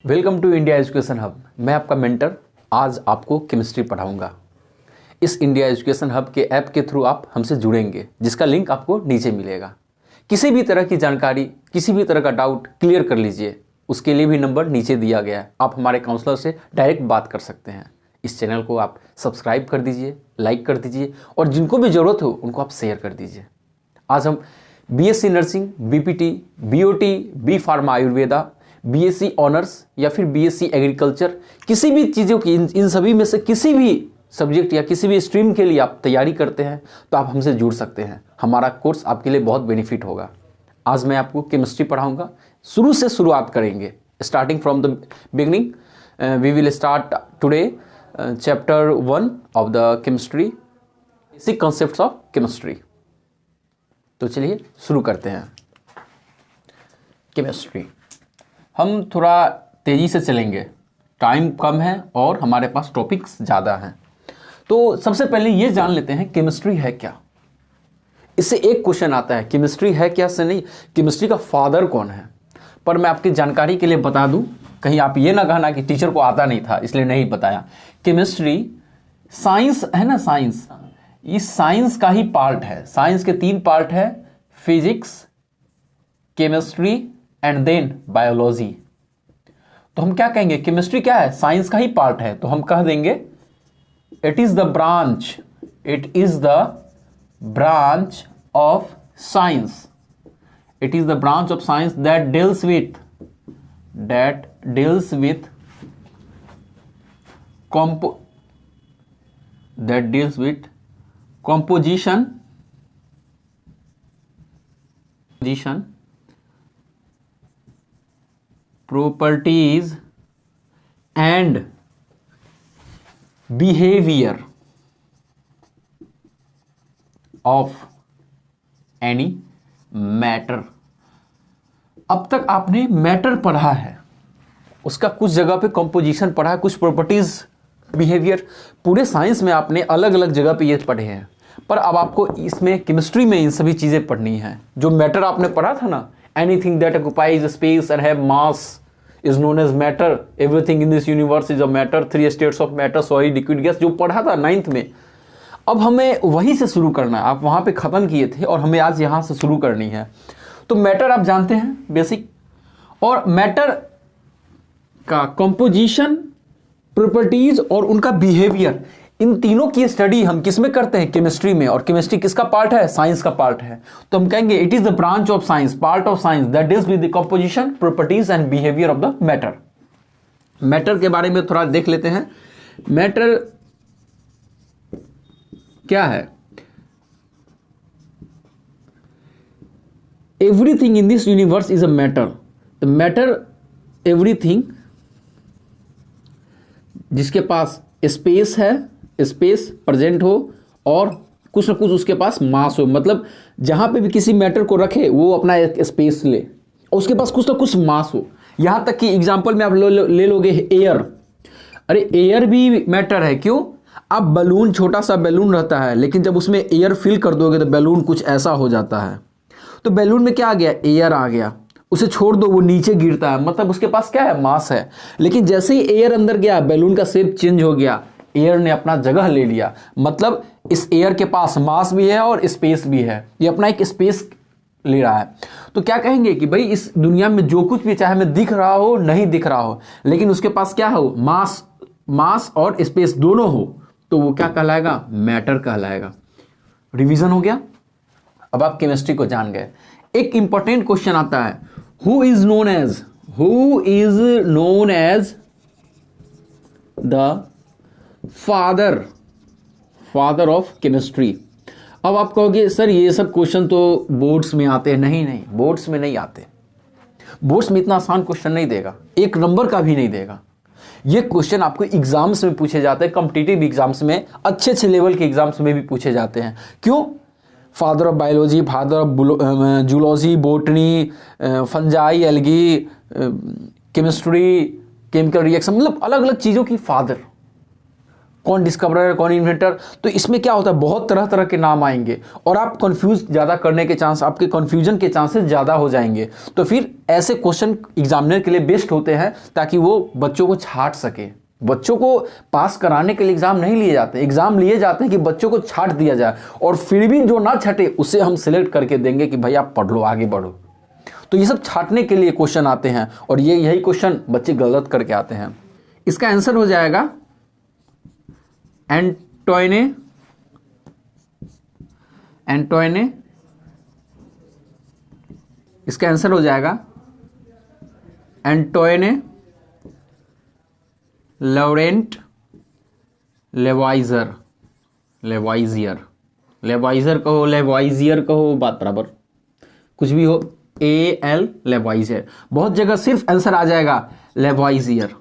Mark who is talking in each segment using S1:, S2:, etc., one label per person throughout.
S1: Welcome to India education hub. मैं आपका mentor आज आपको केमिस्ट्री पढ़ाऊंगा। इस इंडिया एजुकेशन हब के ऐप के थ्रू आप हमसे जुड़ेंगे, जिसका लिंक आपको नीचे मिलेगा। किसी भी तरह की जानकारी, किसी भी तरह का डाउट क्लियर कर लीजिए, उसके लिए भी नंबर नीचे दिया गया है। आप हमारे काउंसलर से डायरेक्ट बात कर सकते हैं। इस चैनल को आप सब्सक्राइब कर दीजिए, लाइक कर दीजिए और जिनको भी ज़रूरत हो उनको आप शेयर कर दीजिए। आज हम BSc nursing, BPT, BOT, B pharma Ayurveda, BSc honours या फिर बीएससी एग्रीकल्चर, किसी भी चीज़ों की इन सभी में से किसी भी सब्जेक्ट या किसी भी स्ट्रीम के लिए आप तैयारी करते हैं तो आप हमसे जुड़ सकते हैं। हमारा कोर्स आपके लिए बहुत बेनिफिट होगा। आज मैं आपको केमिस्ट्री पढ़ाऊंगा। शुरू से शुरुआत करेंगे, starting from the beginning. We will start today chapter 1 of the chemistry, basic concepts of chemistry. तो चलिए शुरू करते हैं। केमिस्ट्री हम थोड़ा तेज़ी से चलेंगे, टाइम कम है और हमारे पास टॉपिक्स ज़्यादा हैं। तो सबसे पहले ये जान लेते हैं केमिस्ट्री है क्या। इससे एक क्वेश्चन आता है, केमिस्ट्री है क्या से नहीं, केमिस्ट्री का फादर कौन है। पर मैं आपकी जानकारी के लिए बता दूं, कहीं आप ये ना कहना कि टीचर को आता नहीं था इसलिए नहीं बताया। केमिस्ट्री साइंस है ना, साइंस, इस साइंस का ही पार्ट है। साइंस के 3 पार्ट है, physics, chemistry and then biology. तो हम क्या कहेंगे, केमिस्ट्री क्या है, साइंस का ही पार्ट है। तो हम कह देंगे it is the branch of science, it is the branch of science that deals with composition, properties and behavior of any matter। अब तक आपने मैटर पढ़ा है, उसका कुछ जगह पे कंपोजिशन पढ़ा है, कुछ प्रॉपर्टीज, बिहेवियर। पूरे साइंस में आपने अलग अलग जगह पे ये पढ़े हैं, पर अब आपको इसमें केमिस्ट्री में इन सभी चीजें पढ़नी है। जो मैटर आपने पढ़ा था ना, anything that occupies space and have mass is known as matter, everything in this universe is a matter, 3 states of matter, solid, liquid, gas, जो पढ़ा था 9th में। अब हमें वहीं से शुरू करना है। आप वहां पे खत्म किए थे और हमें आज यहां से शुरू करनी है। तो मैटर आप जानते हैं बेसिक, और मैटर का कंपोजिशन, प्रॉपर्टीज और उनका बिहेवियर, इन तीनों की स्टडी हम किस में करते हैं, केमिस्ट्री में। और केमिस्ट्री किसका पार्ट है, साइंस का पार्ट है। तो हम कहेंगे it is the branch of science, part of science that deals with the composition, properties and behaviour of the matter. Matter के बारे में थोड़ा देख लेते हैं। मैटर क्या है, everything in this universe is a matter. The matter, everything जिसके पास स्पेस है, स्पेस प्रेजेंट हो और कुछ ना कुछ उसके पास मास हो, मतलब जहां पे भी किसी मैटर को रखे वो अपना एक स्पेस ले और उसके पास कुछ ना कुछ मास हो। यहां तक कि एग्जांपल में आप ले लोगे एयर। अरे एयर भी मैटर है, क्यों? आप बलून, छोटा सा बैलून रहता है, लेकिन जब उसमें एयर फिल कर दोगे तो बैलून कुछ ऐसा हो जाता है। तो बैलून में क्या आ गया, एयर आ गया। उसे छोड़ दो, वो नीचे गिरता है, मतलब उसके पास क्या है, मास है। लेकिन जैसे ही एयर अंदर गया, बैलून का शेप चेंज हो गया, एयर ने अपना जगह ले लिया। मतलब इस एयर के पास मास भी है और स्पेस भी है, ये अपना एक स्पेस ले रहा है। तो क्या कहेंगे कि भाई इस दुनिया में जो कुछ भी, चाहे हमें दिख रहा हो नहीं दिख रहा हो, लेकिन उसके पास क्या हो, मास और स्पेस दोनों हो, तो वो क्या कहलाएगा, मैटर कहलाएगा। रिवीजन हो गया। अब आप केमिस्ट्री को जान गए। एक इंपॉर्टेंट क्वेश्चन आता है, who is known as the father of chemistry. अब आप कहोगे सर ये सब क्वेश्चन तो बोर्ड्स में आते हैं। नहीं, बोर्ड्स में नहीं आते। बोर्ड्स में इतना आसान क्वेश्चन नहीं देगा, 1 नंबर का भी नहीं देगा। ये क्वेश्चन आपको एग्जाम्स में पूछे जाते हैं, कॉम्पिटिटिव एग्जाम्स में, अच्छे लेवल के एग्जाम्स में भी पूछे जाते हैं। क्यों? Father of biology, father of zoology, botany, fungi, algae, chemistry, chemical reaction, मतलब अलग अलग चीज़ों की फादर। कौन डिस्कवरर, कौन इन्वेंटर। तो इसमें क्या होता है, बहुत तरह तरह के नाम आएंगे और आप कंफ्यूज ज़्यादा करने के चांस, आपके कंफ्यूजन के चांसेस ज़्यादा हो जाएंगे। तो फिर ऐसे क्वेश्चन एग्जामिनर के लिए बेस्ट होते हैं ताकि वो बच्चों को छांट सके। बच्चों को पास कराने के लिए एग्जाम नहीं लिए जाते, एग्जाम लिए जाते हैं कि बच्चों को छांट दिया जाए, और फिर भी जो ना छटे उसे हम सिलेक्ट करके देंगे कि भाई आप पढ़ लो, आगे बढ़ो। तो ये सब छांटने के लिए क्वेश्चन आते हैं और यही क्वेश्चन बच्चे गलत करके आते हैं। इसका आंसर हो जाएगा एंटोइने, इसका आंसर हो जाएगा एंटोइने लॉरेंट लेवाइजर, लेवाइजर कहो, लेवाइजियर कहो, बात बराबर, कुछ भी हो, AL लेवाइजर। बहुत जगह सिर्फ आंसर आ जाएगा लेवाइजियर,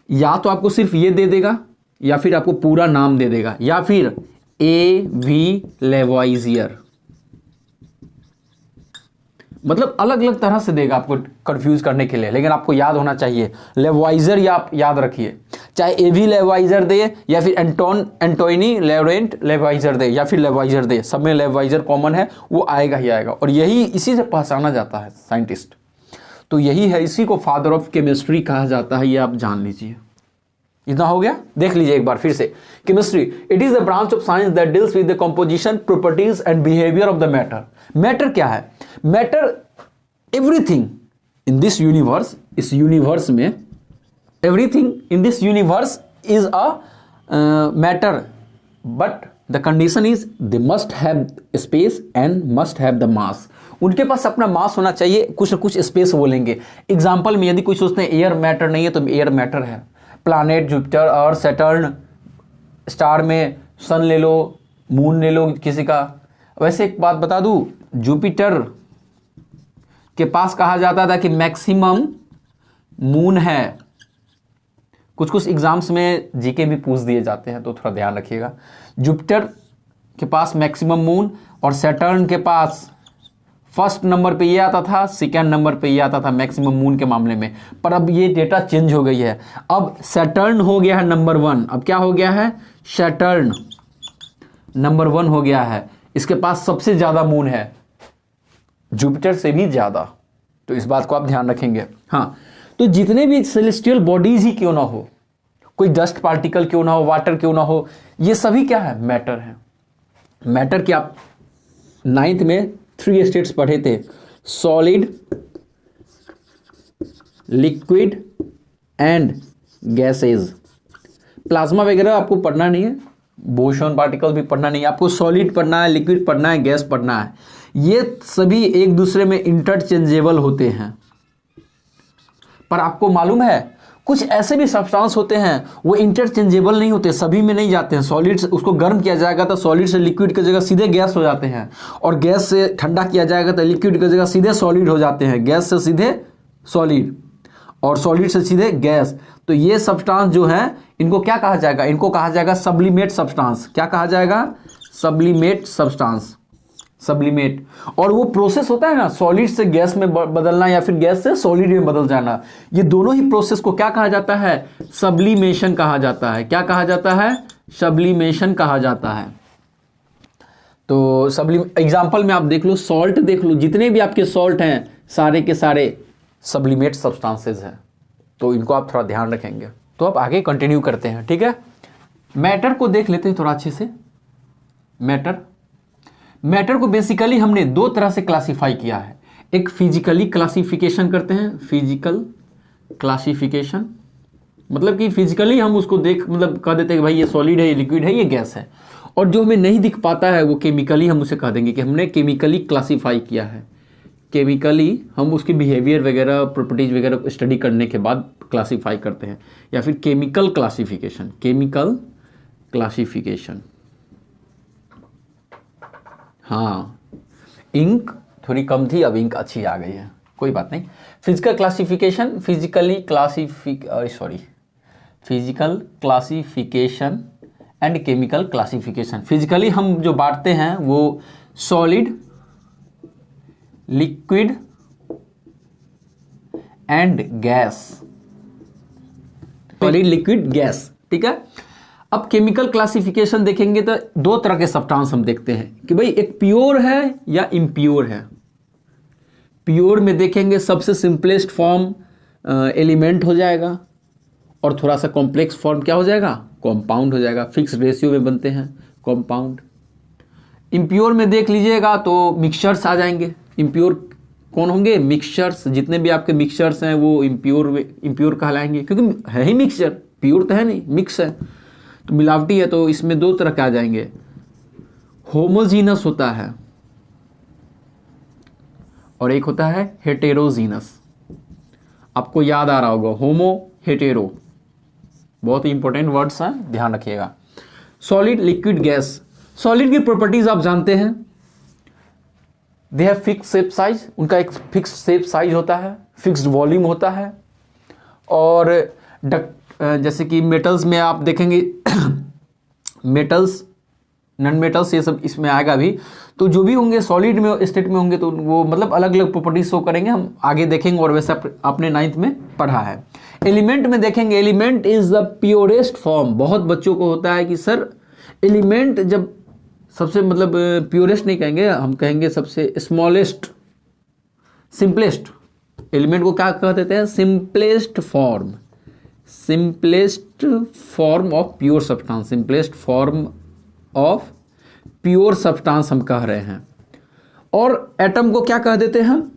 S1: या तो आपको सिर्फ ये दे देगा या फिर आपको पूरा नाम दे देगा, या फिर AV लेवाइजियर, मतलब अलग अलग तरह से देगा आपको कंफ्यूज करने के लिए। लेकिन आपको याद होना चाहिए लेवाइजर, या आप याद रखिए, चाहे AV लेवाइजर दे या फिर एंटोइनी लॉरेंट लेवाइजर दे या फिर लेवाइजर दे, सब में लेवाइजर कॉमन है, वो आएगा ही आएगा। और यही इसी से पहचाना जाता है साइंटिस्ट। तो यही है, इसी को फादर ऑफ केमिस्ट्री कहा जाता है, ये आप जान लीजिए। इतना हो गया, देख लीजिए एक बार फिर से। Chemistry, it is the branch of science that deals with the composition, properties and behaviour of the matter. Matter क्या है? Matter everything in this universe, इस यूनिवर्स में everything in this universe is a matter, but the condition is they must have space and must have the mass. उनके पास अपना मास होना चाहिए, कुछ ना कुछ स्पेस बोलेंगे। एग्जाम्पल में यदि कोई सोचते हैं एयर मैटर नहीं है, तो एयर मैटर है। प्लानेट, जुपिटर और सैटर्न, स्टार में सन ले लो, मून ले लो किसी का। वैसे एक बात बता दूं, जुपिटर के पास कहा जाता था कि मैक्सिमम मून है। कुछ कुछ एग्जाम्स में जीके भी पूछ दिए जाते हैं, तो थोड़ा ध्यान रखिएगा। जुपिटर के पास मैक्सिमम मून, और सैटर्न के पास फर्स्ट नंबर पे ये आता था, सेकेंड नंबर पे ये आता था मैक्सिमम मून के मामले में। पर अब ये डेटा चेंज हो गई है, अब सैटर्न हो गया है नंबर 1। अब क्या हो गया है? सैटर्न नंबर 1 हो गया है। इसके पास सबसे ज्यादा मून है, जुपिटर से भी ज्यादा। तो इस बात को आप ध्यान रखेंगे। हाँ, तो जितने भी सेलेस्टियल बॉडीज ही क्यों ना हो, कोई डस्ट पार्टिकल क्यों ना हो, वाटर क्यों ना हो, ये सभी क्या है? मैटर है। मैटर की आप 9th में 3 स्टेट्स पढ़े थे, solid, liquid and gases. Plasma वगैरह आपको पढ़ना नहीं है, बोसॉन पार्टिकल भी पढ़ना नहीं है, आपको सॉलिड पढ़ना है, लिक्विड पढ़ना है, गैस पढ़ना है। ये सभी एक दूसरे में इंटरचेंजेबल होते हैं। पर आपको मालूम है कुछ ऐसे भी सब्सटेंस होते हैं वो इंटरचेंजेबल नहीं होते, सभी में नहीं जाते हैं। सॉलिड से उसको गर्म किया जाएगा तो सॉलिड से लिक्विड की जगह सीधे गैस हो जाते हैं, और गैस से ठंडा किया जाएगा तो लिक्विड की जगह सीधे सॉलिड हो जाते हैं, गैस से सीधे सॉलिड और सॉलिड से सीधे गैस। तो ये सब्सटेंस जो है इनको क्या कहा जाएगा? इनको कहा जाएगा सब्लिमेट सब्सटेंस। क्या कहा जाएगा? Sublimate substance, sublimate. और वो प्रोसेस होता है ना, सॉलिड से गैस में बदलना या फिर गैस से सॉलिड में बदल जाना, ये दोनों ही प्रोसेस को क्या कहा जाता है? सब्लिमेशन कहा जाता है। क्या कहा जाता है? सब्लिमेशन कहा जाता है। तो एग्जांपल में आप देख लो, सॉल्ट देख लो, जितने भी आपके सॉल्ट हैं सारे के सारे सब्लिमेट सब्सटेंसेस हैं। तो इनको आप थोड़ा ध्यान रखेंगे। तो अब आगे कंटिन्यू करते हैं, ठीक है। मैटर को देख लेते हैं थोड़ा अच्छे से। मैटर को बेसिकली हमने 2 तरह से क्लासिफाई किया है। एक फिजिकली क्लासिफिकेशन करते हैं, फिजिकल क्लासिफिकेशन, मतलब कि फिजिकली हम उसको मतलब कह देते हैं कि भाई ये सॉलिड है, ये लिक्विड है, ये गैस है। और जो हमें नहीं दिख पाता है वो केमिकली हम उसे कह देंगे कि हमने केमिकली क्लासिफाई किया है। केमिकली हम उसकी बिहेवियर वगैरह, प्रॉपर्टीज वगैरह स्टडी करने के बाद क्लासिफाई करते हैं, या फिर केमिकल क्लासिफिकेशन। केमिकल क्लासिफिकेशन, हाँ, इंक थोड़ी कम थी, अब इंक अच्छी आ गई है, कोई बात नहीं। Physical classification, physical classification and chemical classification. Physically हम जो बांटते हैं वो solid, liquid and gas. Solid liquid gas, ठीक है। अब केमिकल क्लासिफिकेशन देखेंगे तो दो तरह के सब्सटेंस हम देखते हैं कि भाई एक प्योर है या इम्प्योर है। प्योर में देखेंगे सबसे सिंपलेस्ट फॉर्म एलिमेंट हो जाएगा, और थोड़ा सा कॉम्प्लेक्स फॉर्म क्या हो जाएगा, कंपाउंड हो जाएगा। फिक्स रेशियो में बनते हैं कंपाउंड। इम्प्योर में देख लीजिएगा तो मिक्सचर्स आ जाएंगे। इम्प्योर कौन होंगे, मिक्सचर्स। जितने भी आपके मिक्सचर्स हैं वो इम्प्योर कहलाएंगे, क्योंकि है ही मिक्सचर, प्योर तो है नहीं, मिक्स है तो मिलावटी है। तो इसमें दो तरह के आ जाएंगे। होमोजीनस होता है और एक होता है हेटेरोजीनस। आपको याद आ रहा होगा होमो हेटेरो, बहुत ही इंपॉर्टेंट वर्ड्स हैं, ध्यान रखिएगा। सॉलिड लिक्विड गैस, सॉलिड की प्रॉपर्टीज आप जानते हैं। They have fix shape size, उनका एक फिक्स शेप साइज होता है, फिक्स्ड वॉल्यूम होता है। और जैसे कि मेटल्स में आप देखेंगे मेटल्स, नॉन मेटल्स, ये सब इसमें आएगा भी। तो जो भी होंगे सॉलिड में स्टेट में होंगे तो वो मतलब अलग अलग प्रॉपर्टीज शो करेंगे, हम आगे देखेंगे। और वैसे आपने 9th में पढ़ा है। एलिमेंट में देखेंगे, element is the purest form. बहुत बच्चों को होता है कि सर एलिमेंट जब सबसे मतलब प्योरेस्ट नहीं कहेंगे, हम कहेंगे सबसे स्मॉलेस्ट, सिंपलेस्ट। एलिमेंट को क्या कह देते हैं, simplest form, simplest form of pure substance, simplest form of pure substance हम कह रहे हैं। और एटम को क्या कह देते हैं हम,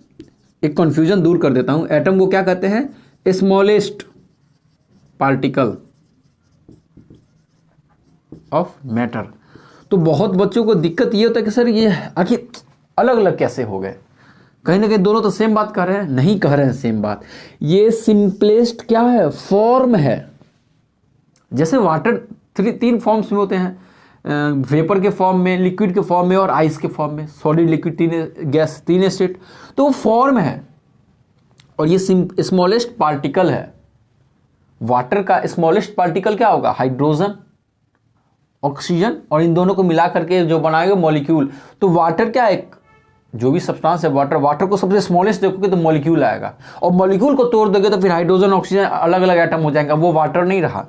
S1: एक कंफ्यूजन दूर कर देता हूं, एटम को क्या कहते हैं, स्मॉलेस्ट पार्टिकल ऑफ मैटर। तो बहुत बच्चों को दिक्कत ये होता है कि सर ये आखिर अलग अलग कैसे हो गए। कहीं ना कहीं दोनों तो सेम बात कह रहे हैं, नहीं कह रहे हैं सेम बात। ये सिंपलेस्ट क्या है, फॉर्म है। जैसे वाटर तीन फॉर्म्स में होते हैं, वेपर के फॉर्म में, लिक्विड के फॉर्म में और आइस के फॉर्म में। सॉलिड लिक्विड गैस तीन स्टेट, तो वो फॉर्म है। और ये स्मॉलेस्ट पार्टिकल है। वाटर का स्मॉलेस्ट पार्टिकल क्या होगा, हाइड्रोजन, ऑक्सीजन, और इन दोनों को मिला करके जो बनाएगा मॉलिक्यूल। तो वाटर क्या, एक जो भी सब्सटेंस है वाटर, वाटर को सबसे स्मॉलेस्ट देखोगे तो मॉलिक्यूल आएगा, और मॉलिक्यूल को तोड़ दोगे तो फिर हाइड्रोजन ऑक्सीजन अलग अलग एटम हो जाएगा, वो वाटर नहीं रहा।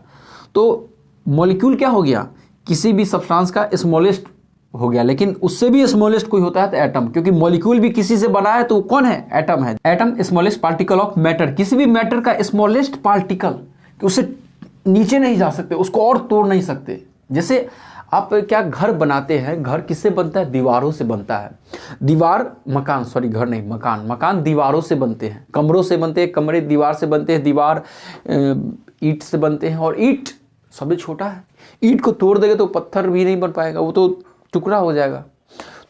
S1: तो मॉलिक्यूल क्या हो गया, किसी भी सब्सटेंस का स्मॉलेस्ट हो गया। लेकिन उससे भी स्मॉलेस्ट कोई होता है तो एटम, क्योंकि मॉलिक्यूल भी किसी से बना है तो कौन है, एटम है। Atom smallest particle of matter, किसी भी मैटर का स्मॉलेस्ट पार्टिकल, कि उससे नीचे नहीं जा सकते, उसको और तोड़ नहीं सकते। जैसे आप क्या घर बनाते हैं, घर किससे बनता है, दीवारों से बनता है। दीवार, मकान, सॉरी घर नहीं, मकान, मकान दीवारों से बनते हैं, कमरों से बनते हैं, कमरे दीवार से बनते हैं, दीवार ईंट से बनते हैं। और ईंट सबसे छोटा है, ईंट को तोड़ देंगे तो पत्थर भी नहीं बन पाएगा, वो तो टुकड़ा हो जाएगा।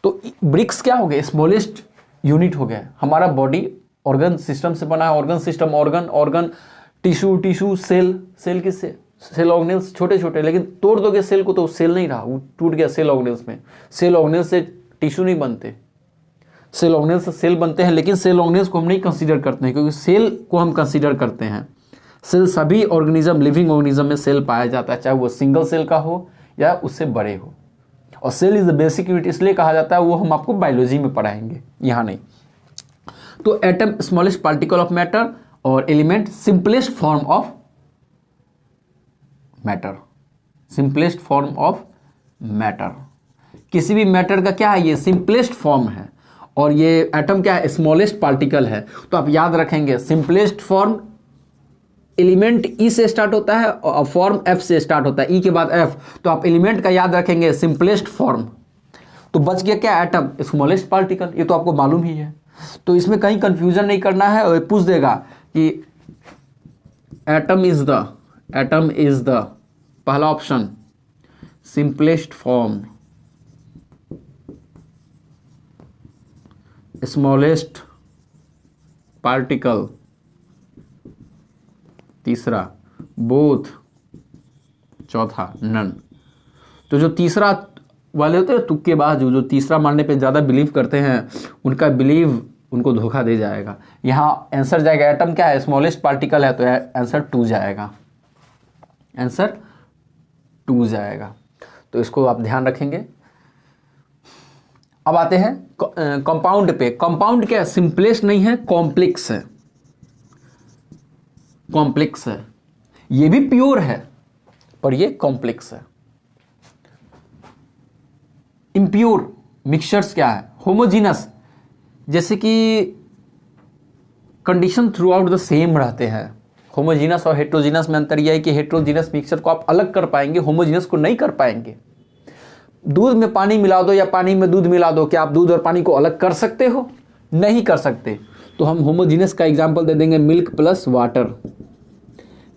S1: तो ब्रिक्स क्या हो गए, स्मॉलेस्ट यूनिट हो गया। हमारा बॉडी ऑर्गन सिस्टम से बना है, organ system, organ, tissue, cell किससे, सेल ऑर्गेनेल्स छोटे छोटे। लेकिन तोड़ दोगे सेल को तो सेल नहीं रहा, वो टूट गया सेल ऑर्गेनेल्स में। सेल ऑर्गेनेल्स से टिश्यू नहीं बनते, सेल ऑर्गेनेल्स से सेल बनते हैं। लेकिन सेल ऑर्गेनेल्स को हम नहीं कंसीडर करते हैं, क्योंकि सेल को हम कंसीडर करते हैं। सेल सभी ऑर्गेनिज्म, लिविंग ऑर्गेनिज्म में सेल पाया जाता है, चाहे वो सिंगल सेल का हो या उससे बड़े हो। और cell is the basic unit इसलिए कहा जाता है, वो हम आपको बायोलॉजी में पढ़ाएंगे, यहाँ नहीं। तो atom smallest particle of matter, और element simplest form of matter, simplest form of matter. किसी भी मैटर का क्या है, ये सिंपलेस्ट फॉर्म है। और ये एटम क्या है, स्मॉलेस्ट पार्टिकल है। तो आप याद रखेंगे सिंपलेस्ट फॉर्म, एलिमेंट ई से स्टार्ट होता है और फॉर्म एफ से स्टार्ट होता है, ई के बाद एफ। तो आप एलिमेंट का याद रखेंगे सिंपलेस्ट फॉर्म। तो बच गया क्या, एटम स्मॉलेस्ट पार्टिकल, ये तो आपको मालूम ही है। तो इसमें कहीं कंफ्यूजन नहीं करना है। और पूछ देगा कि एटम इज द पहला option simplest form, smallest particle, तीसरा बोथ, चौथा नन। तो जो तीसरा वाले होते हैं तुक्केबाज, जो तीसरा मानने पे ज़्यादा बिलीव करते हैं, उनका बिलीव उनको धोखा दे जाएगा। यहाँ आंसर जाएगा, एटम क्या है, स्मॉलेस्ट पार्टिकल है, तो आंसर 2 जाएगा, आंसर 2 जाएगा। तो इसको आप ध्यान रखेंगे। अब आते हैं कंपाउंड पे। कंपाउंड क्या है, सिंपलेस्ट नहीं है, कॉम्प्लेक्स है, कॉम्प्लेक्स है। ये भी प्योर है पर ये कॉम्प्लेक्स है। इम्प्योर मिक्सचर्स क्या है? होमोजीनस, जैसे कि condition through out the same रहते हैं। होमोजीनस और हेट्रोजीनस में अंतर यह है कि हेट्रोजीनस मिक्सचर को आप अलग कर पाएंगे, होमोजीनस को नहीं कर पाएंगे। दूध में पानी मिला दो या पानी में दूध मिला दो, क्या आप दूध और पानी को अलग कर सकते हो? नहीं कर सकते। तो हम होमोजीनस का एग्जांपल दे देंगे मिल्क प्लस वाटर।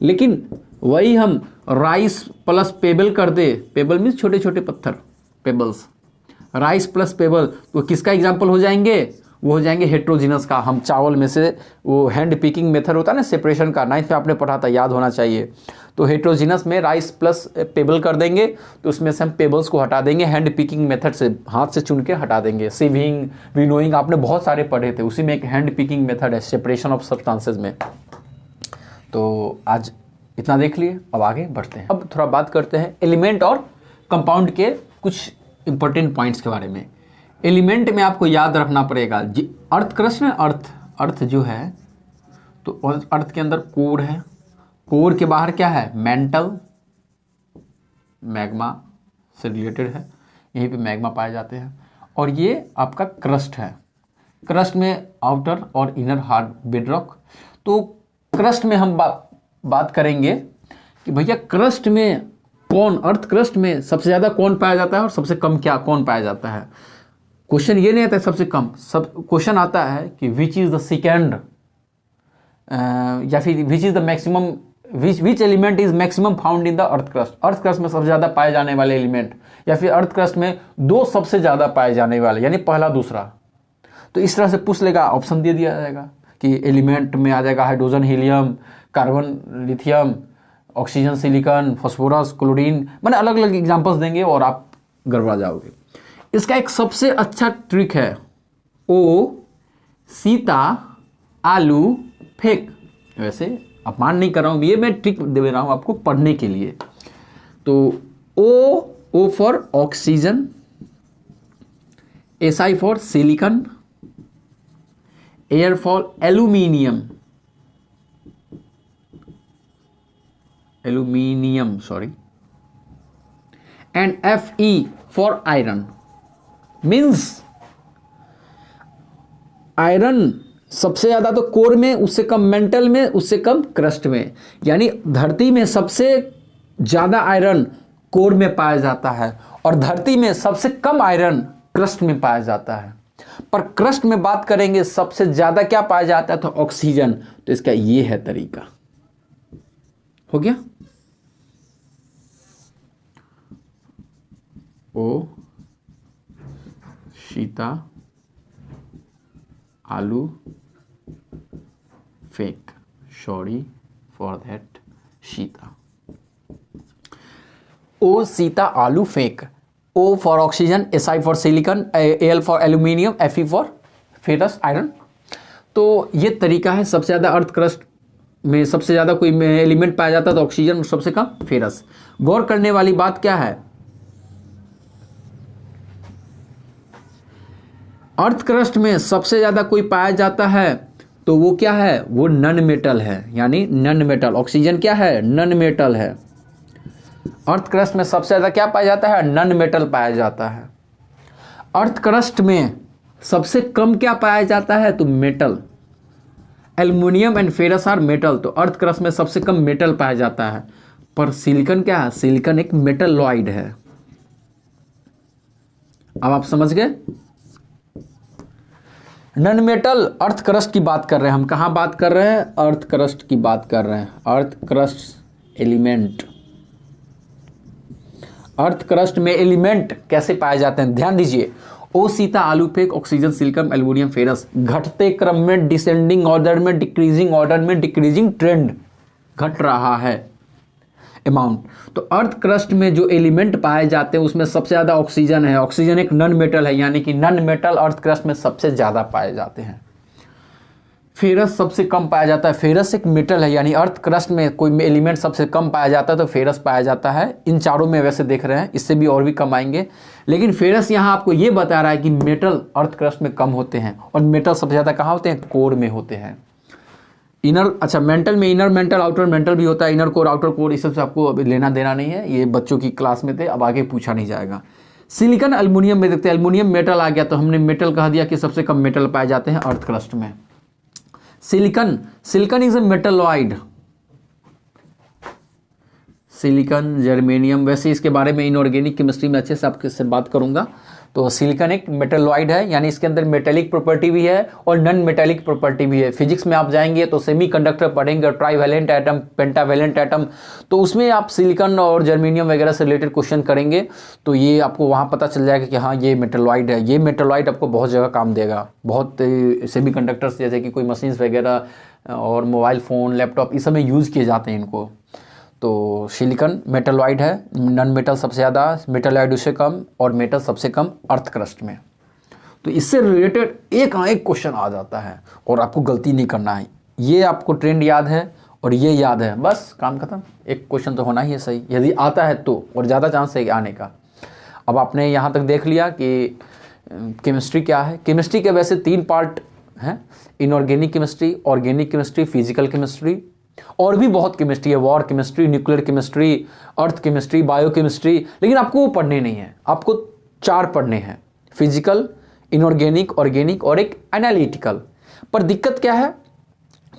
S1: लेकिन वही हम राइस प्लस पेबल कर दे, पेबल मीन्स छोटे छोटे पत्थर, पेबल्स, राइस प्लस पेबल, तो किसका एग्जांपल हो जाएंगे? वो हो जाएंगे हेट्रोजीनस का। हम चावल में से वो हैंड पिकिंग मेथड होता है ना सेपरेशन का, 9th में आपने पढ़ा था, याद होना चाहिए। तो हेट्रोजीनस में राइस प्लस पेबल कर देंगे तो उसमें से हम पेबल्स को हटा देंगे, हैंड पिकिंग मेथड से हाथ से चुन के हटा देंगे। सिविंग, विनोइंग आपने बहुत सारे पढ़े थे, उसी में एक हैंड पिकिंग मेथड है सेपरेशन ऑफ सब्सटेंसेस में। तो आज इतना देख लिए, अब आगे बढ़ते हैं। अब थोड़ा बात करते हैं एलिमेंट और कंपाउंड के कुछ इंपॉर्टेंट पॉइंट्स के बारे में। एलिमेंट में आपको याद रखना पड़ेगा अर्थ क्रस्ट में, अर्थ जो है तो अर्थ के अंदर कोर है, कोर के बाहर क्या है? मेंटल, मैग्मा से रिलेटेड है, यहीं पे मैग्मा पाए जाते हैं। और ये आपका क्रस्ट है, क्रस्ट में आउटर और इनर हार्ड बेडरॉक। तो क्रस्ट में हम बात करेंगे कि भैया क्रस्ट में कौन, अर्थ क्रस्ट में सबसे ज़्यादा कौन पाया जाता है और सबसे कम क्या कौन पाया जाता है। क्वेश्चन ये नहीं आता है सबसे कम, सब क्वेश्चन आता है कि विच इज़ द सेकेंड या फिर which is the maximum, which element is maximum found in the earth crust. Earth crust में सबसे ज़्यादा पाए जाने वाले एलिमेंट, या फिर अर्थ क्रस्ट में दो सबसे ज़्यादा पाए जाने वाले, यानी पहला दूसरा। तो इस तरह से पूछ लेगा, ऑप्शन दे दिया जाएगा कि एलिमेंट में आ जाएगा hydrogen helium, carbon lithium, oxygen silicon, phosphorus, chlorine, मैंने अलग अलग एग्जांपल्स देंगे और आप गड़बड़ा जाओगे। इसका एक सबसे अच्छा ट्रिक है, ओ सीता आलू फेंक। वैसे अपमान नहीं कर रहा हूं, ये मैं ट्रिक दे रहा हूं आपको पढ़ने के लिए। तो O for oxygen, SI for silicon, air for aluminium, and FE for iron. Means iron सबसे ज्यादा तो कोर में, उससे कम मेंटल में, उससे कम क्रस्ट में। यानी धरती में सबसे ज्यादा आयरन कोर में पाया जाता है और धरती में सबसे कम आयरन क्रस्ट में पाया जाता है। पर क्रस्ट में बात करेंगे सबसे ज्यादा क्या पाया जाता है, तो ऑक्सीजन। तो इसका ये है तरीका, हो गया। ओ सीता आलू फेंक, सॉरी फॉर दैट सीता। ओ सीता आलू फेंक, O for oxygen, SI for silicon, Al for aluminium, Fe for ferrous iron. तो ये तरीका है। सबसे ज़्यादा अर्थ क्रस्ट में सबसे ज़्यादा कोई एलिमेंट पाया जाता है तो ऑक्सीजन, सबसे कम फेरस। गौर करने वाली बात क्या है, अर्थ क्रस्ट में सबसे ज़्यादा कोई पाया जाता है तो वो क्या है, वो नन मेटल है। यानी नन मेटल, ऑक्सीजन क्या है, नन मेटल है। अर्थ क्रस्ट में सबसे ज़्यादा क्या पाया जाता है, नन मेटल पाया जाता है। अर्थ क्रस्ट में सबसे कम क्या पाया जाता है, तो metal. Aluminium and ferrous are metal, तो अर्थ क्रस्ट में सबसे कम मेटल पाया जाता है। पर सिलिकॉन क्या है, सिलिकॉन एक मेटलॉइड है। अब आप समझ गए। नन मेटल अर्थ क्रस्ट की बात कर रहे हैं हम, कहाँ बात कर रहे हैं, अर्थ क्रस्ट की बात कर रहे हैं। Earth crust element, earth crust में एलिमेंट कैसे पाए जाते हैं, ध्यान दीजिए। ओ सीता आलू फेंक, ऑक्सीजन सिलिकॉन एल्युमिनियम फेरस, घटते क्रम में, डिसेंडिंग ऑर्डर में, डिक्रीजिंग ऑर्डर में, डिक्रीजिंग ट्रेंड, घट रहा है अमाउंट। तो अर्थ क्रस्ट में जो एलिमेंट पाए जाते हैं उसमें सबसे ज्यादा ऑक्सीजन है। ऑक्सीजन एक नन मेटल है, यानी कि नन मेटल अर्थ क्रस्ट में सबसे ज्यादा पाए जाते हैं। फेरस सबसे कम पाया जाता है, फेरस एक मेटल है, यानी अर्थ क्रस्ट में कोई एलिमेंट सबसे कम पाया जाता है तो फेरस पाया जाता है। इन चारों में वैसे देख रहे हैं, इससे भी और भी कम आएंगे, लेकिन फेरस यहाँ आपको ये बता रहा है कि मेटल अर्थ क्रस्ट में कम होते हैं और मेटल सबसे ज़्यादा कहाँ होते हैं, कोर में होते हैं। इनर, अच्छा मेंटल में इनर मेंटल आउटर मेंटल भी होता है, इनर कोर आउटर कोर, इस सबसे आपको अभी लेना देना नहीं है, ये बच्चों की क्लास में थे, अब आगे पूछा नहीं जाएगा। सिलिकॉन एल्युमिनियम में देखते हैं, एल्युमिनियम मेटल आ गया तो हमने मेटल कह दिया कि सबसे कम मेटल पाए जाते हैं अर्थ क्रस्ट में। Silicon, silicon is a metalloid, silicon, germanium, वैसे इसके बारे में इनऑर्गेनिक केमिस्ट्री में अच्छे से आपके से बात करूंगा। तो सिलिकॉन एक मेटलॉइड है, यानी इसके अंदर मेटेलिक प्रॉपर्टी भी है और नॉन मेटेलिक प्रॉपर्टी भी है। फिजिक्स में आप जाएंगे तो सेमीकंडक्टर पढ़ेंगे, ट्राईवैलेंट एटम, पेंटावैलेंट एटम, तो उसमें आप सिलिकॉन और जर्मेनियम वगैरह से रिलेटेड क्वेश्चन करेंगे तो ये आपको वहाँ पता चल जाएगा कि हाँ ये मेटलॉइड है। ये मेटलॉइड आपको बहुत जगह काम देगा, बहुत सेमीकंडक्टर्स जैसे कि कोई मशीन्स वगैरह और मोबाइल फ़ोन, लैपटॉप, इस सब में यूज़ किए जाते हैं इनको। तो सिलिकॉन मेटलॉइड है, नॉन मेटल सबसे ज़्यादा, मेटलॉइड उससे कम और मेटल सबसे कम अर्थ क्रस्ट में। तो इससे रिलेटेड एक क्वेश्चन आ जाता है और आपको गलती नहीं करना है। ये आपको ट्रेंड याद है और ये याद है, बस काम खत्म। एक क्वेश्चन तो होना ही है सही, यदि आता है तो, और ज़्यादा चांस है आने का। अब आपने यहाँ तक देख लिया कि केमिस्ट्री क्या है। केमिस्ट्री के वैसे 3 पार्ट हैं, inorganic chemistry, organic chemistry, physical chemistry, और भी बहुत केमिस्ट्री है, वॉर केमिस्ट्री, न्यूक्लियर केमिस्ट्री, अर्थ केमिस्ट्री, बायो केमिस्ट्री, लेकिन आपको वो पढ़ने नहीं है, आपको 4 पढ़ने हैं, फिजिकल, इनऑर्गेनिक, ऑर्गेनिक और एक एनालिटिकल। पर दिक्कत क्या है,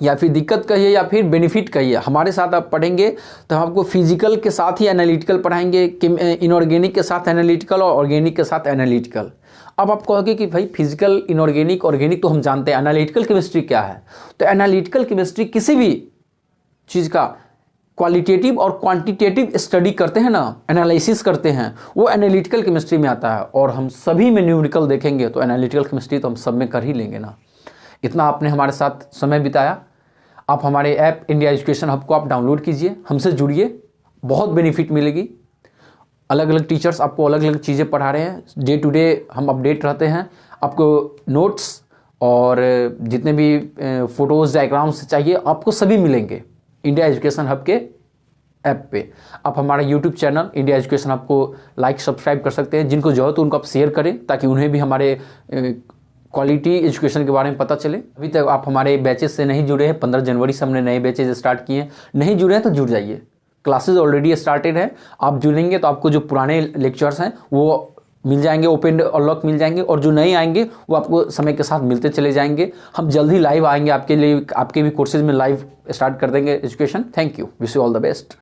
S1: या फिर दिक्कत कहिए या फिर बेनिफिट कहिए, हमारे साथ आप पढ़ेंगे तो हम आपको फिजिकल के साथ ही एनालिटिकल पढ़ाएंगे, इनऑर्गेनिक के साथ एनालिटिकल और ऑर्गेनिक के साथ एनालिटिकल। अब आप कहोगे कि भाई फिजिकल, इनऑर्गेनिक, ऑर्गेनिक तो हम जानते हैं, एनालिटिकल केमिस्ट्री क्या है? तो एनालिटिकल केमिस्ट्री किसी भी चीज़ का क्वालिटेटिव और क्वांटिटेटिव स्टडी करते हैं ना, एनालिसिस करते हैं, वो एनालिटिकल केमिस्ट्री में आता है। और हम सभी में न्यूमेरिकल देखेंगे तो एनालिटिकल केमिस्ट्री तो हम सब में कर ही लेंगे ना। इतना आपने हमारे साथ समय बिताया, आप हमारे ऐप इंडिया एजुकेशन हब को आप डाउनलोड कीजिए, हमसे जुड़िए, बहुत बेनिफिट मिलेगी। अलग अलग टीचर्स आपको अलग अलग चीज़ें पढ़ा रहे हैं, डे टू डे हम अपडेट रहते हैं। आपको नोट्स और जितने भी फोटोज़, डायग्राम्स चाहिए आपको सभी मिलेंगे इंडिया एजुकेशन हब के ऐप पे। आप हमारा YouTube channel India education hub को लाइक, सब्सक्राइब कर सकते हैं। जिनको जरूरत हो उनको आप शेयर करें ताकि उन्हें भी हमारे क्वालिटी एजुकेशन के बारे में पता चले। अभी तक आप हमारे बैचेस से नहीं जुड़े हैं, 15 जनवरी से हमने नए बैचेज स्टार्ट किए हैं, नहीं जुड़े हैं तो जुड़ जाइए। क्लासेज ऑलरेडी स्टार्टेड है, आप जुड़ेंगे तो आपको जो पुराने लेक्चर्स हैं वो मिल जाएंगे, ओपन अनलॉक मिल जाएंगे, और जो नए आएंगे वो आपको समय के साथ मिलते चले जाएंगे। हम जल्द ही लाइव आएंगे आपके लिए, आपके भी कोर्सेज में लाइव स्टार्ट कर देंगे education. Thank you, wish you all the best.